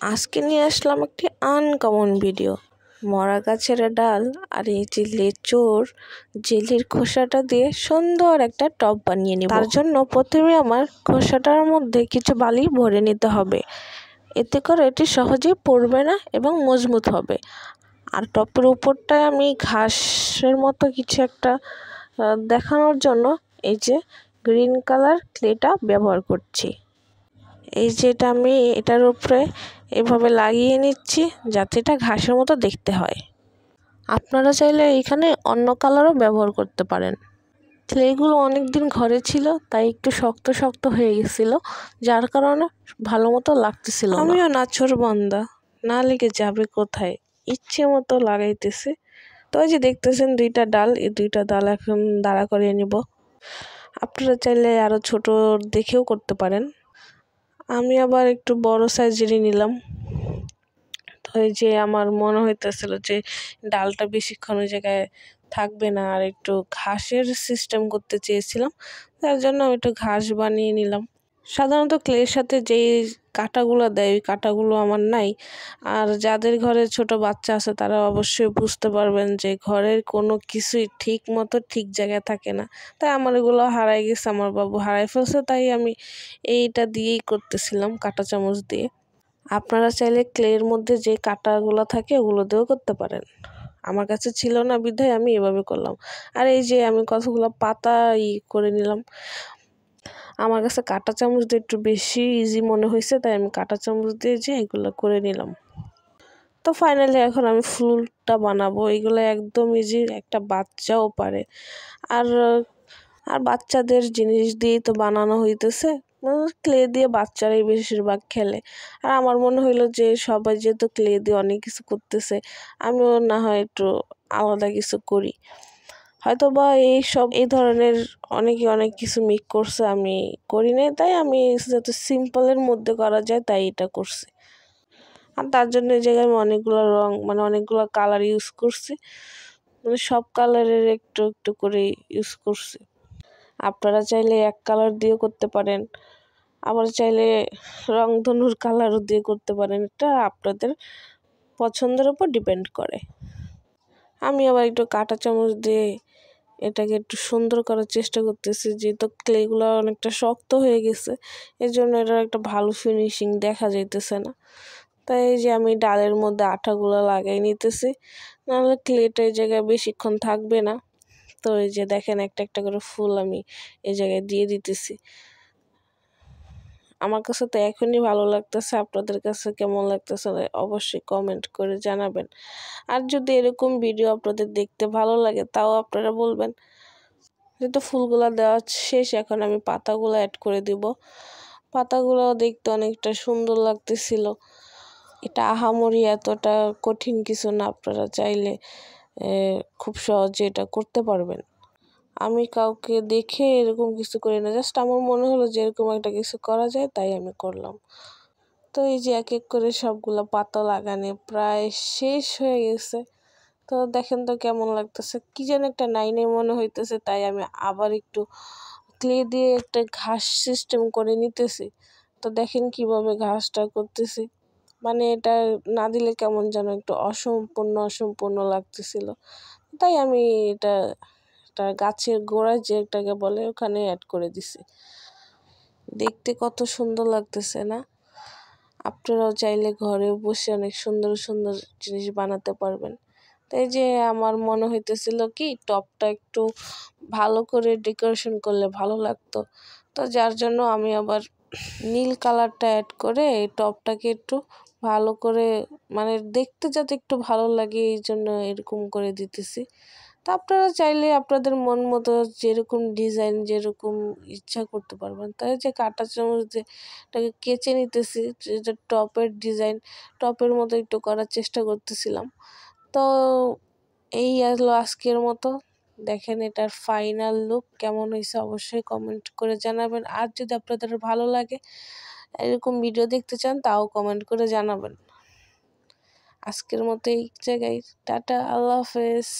আজকে নিয়ে আসলাম একটি আনকমন ভিডিও। মরা গাছের ডাল আর এই যে লেচুর জেলির খোসাটা দিয়ে সুন্দর একটা টপ বানিয়ে নিব। তার জন্য প্রথমে আমার খোসাটার মধ্যে কিছু বালি ভরে নিতে হবে, এতে করে এটি সহজেই পড়বে না এবং মজবুত হবে। আর টপের উপরটায় আমি ঘাসের মতো কিছু একটা দেখানোর জন্য এই যে গ্রিন কালার ক্লেটা ব্যবহার করছি। এই যে আমি এটার উপরে এভাবে লাগিয়ে নিচ্ছি যাতে এটা ঘাসের মতো দেখতে হয়। আপনারা চাইলে এখানে অন্য কালারও ব্যবহার করতে পারেন। ক্লেগুলো অনেক দিন ঘরে ছিল, তাই একটু শক্ত শক্ত হয়ে গেছিল, যার কারণে ভালো মতো লাগতেছিল না। আমিও নাছোড় বান্দা, না লেগে যাবে কোথায়, ইচ্ছে মতো লাগাইতেছে। তো এই যে দেখতেছেন দুইটা ডাল, এই দুইটা ডাল এখন দাঁড়া করিয়ে নিব। আপনারা চাইলে আরও ছোট দেখেও করতে পারেন। আমি আবার একটু বড় সাইজেরই নিলাম। তো এই যে আমার মনে হইতেছিল যে ডালটা বেশিক্ষণ ওই জায়গায় থাকবে না, আর একটু ঘাসের সিস্টেম করতে চেয়েছিলাম, তার জন্য আমি একটু ঘাস বানিয়ে নিলাম। সাধারণত ক্লের সাথে যেই কাঁটাগুলো দেয় ওই কাঁটাগুলো আমার নাই। আর যাদের ঘরে ছোট বাচ্চা আছে তারা অবশ্যই বুঝতে পারবেন যে ঘরের কোনো কিছুই ঠিক মতো ঠিক জায়গায় থাকে না। তাই আমার এগুলো হারাই গেছে, আমার বাবু হারাই ফেলছে, তাই আমি এইটা দিয়েই করতেছিলাম, কাঁটা চামচ দিয়ে। আপনারা চাইলে ক্লের মধ্যে যে কাঁটাগুলো থাকে ওগুলো দিয়েও করতে পারেন। আমার কাছে ছিল না বিধায় আমি এভাবে করলাম। আর এই যে আমি কতগুলো পাতা করে নিলাম। আমার কাছে কাঁটা চামচ দিয়ে একটু বেশি ইজি মনে হয়েছে, তাই আমি কাঁটা চামচ দিয়ে যে এগুলো করে নিলাম। তো ফাইনালি এখন আমি ফুলটা বানাবো। এগুলো একদম ইজি, একটা বাচ্চাও পারে। আর আর বাচ্চাদের জিনিস দিয়েই তো বানানো হইতেছে, ক্লে দিয়ে বাচ্চারাই বেশিরভাগ খেলে। আর আমার মনে হইলো যে সবাই যেহেতু ক্লে দিয়ে অনেক কিছু করতেছে, আমিও না হয় একটু আলাদা কিছু করি। হয়তো বা এই ধরনের অনেকে অনেক কিছু মিক্স করছে, আমি করি নাই, তাই আমি যাতে সিম্পলের মধ্যে করা যায় তাই এটা করছি। আর তার জন্য এই জায়গায় আমি অনেকগুলো রং অনেকগুলো কালার ইউজ করছি, সব কালারের একটু একটু করে ইউজ করছি। আপনারা চাইলে এক কালার দিয়েও করতে পারেন, আবার চাইলে রংধনুর কালারও দিয়ে করতে পারেন। এটা আপনাদের পছন্দের উপর ডিপেন্ড করে। আমি আবার একটু কাঁটা চামচ দিয়ে এটাকে একটু সুন্দর করার চেষ্টা করতেছি, যেহেতু ক্লেগুলো অনেকটা শক্ত হয়ে গেছে, এর জন্য এটার একটা ভালো ফিনিশিং দেখা যাইতেছে না। তাই এই যে আমি ডালের মধ্যে আঠাগুলো লাগাই নিতেছি, নাহলে ক্লেটা এই জায়গায় বেশিক্ষণ থাকবে না। তো এই যে দেখেন একটা একটা করে ফুল আমি এই জায়গায় দিয়ে দিতেছি। আমার কাছে তো এখনই ভালো লাগতেছে, আপনাদের কাছে কেমন লাগতেছে অবশ্যই কমেন্ট করে জানাবেন। আর যদি এরকম ভিডিও আপনাদের দেখতে ভালো লাগে তাও আপনারা বলবেন। যেহেতু ফুলগুলো দেওয়া শেষ, এখন আমি পাতাগুলো অ্যাড করে দিব। পাতাগুলো দেখতে অনেকটা সুন্দর লাগতেছিল। এটা আহামরি এতটা কঠিন কিছু না, আপনারা চাইলে খুব সহজে এটা করতে পারবেন। আমি কাউকে দেখে এরকম কিছু করি না, জাস্ট আমার মনে হলো যে এরকম একটা কিছু করা যায় তাই আমি করলাম। তো এই যে এক এক করে সবগুলো পাতা লাগানো প্রায় শেষ হয়ে গেছে। তো দেখেন তো কেমন লাগতেছে, কি যেন একটা নাইনে মনে হইতেছে, তাই আমি আবার একটু ক্লে দিয়ে একটা ঘাস সিস্টেম করে নিতেছি। তো দেখেন কিভাবে ঘাসটা করতেছি, মানে এটা না দিলে কেমন যেন একটু অসম্পূর্ণ লাগতেছিল, তাই আমি এটা গাছের গোড়ায় যে একটাকে বলে ওখানে অ্যাড করে দিছি। দেখতে কত সুন্দর লাগতেছে না? আপনারাও চাইলে ঘরে বসে অনেক সুন্দর সুন্দর জিনিস বানাতে পারবেন। তাই যে আমার মনে হইতেছিল কি টপটা একটু ভালো করে ডেকোরেশন করলে ভালো লাগতো, তো যার জন্য আমি আবার নীল কালারটা অ্যাড করে এই টপটাকে একটু ভালো করে, মানে দেখতে যাতে একটু ভালো লাগে এই জন্য এরকম করে দিতেছি। তা আপনারা চাইলে আপনাদের মন মতো যেরকম ডিজাইন যেরকম ইচ্ছা করতে পারবেন। তাই যে কাঁটা চামচ দিয়ে এটাকে কেচে নিতেছি, যেটা টপের ডিজাইন টপের মতো একটু করার চেষ্টা করতেছিলাম। তো এই আসলো আজকের মতো। দেখেন এটার ফাইনাল লুক কেমন হয়েছে অবশ্যই কমেন্ট করে জানাবেন। আর যদি আপনাদের ভালো লাগে এরকম ভিডিও দেখতে চান তাও কমেন্ট করে জানাবেন। আজকের মতো এই জায়গায় টাটা, আল্লাহ হাফেজ।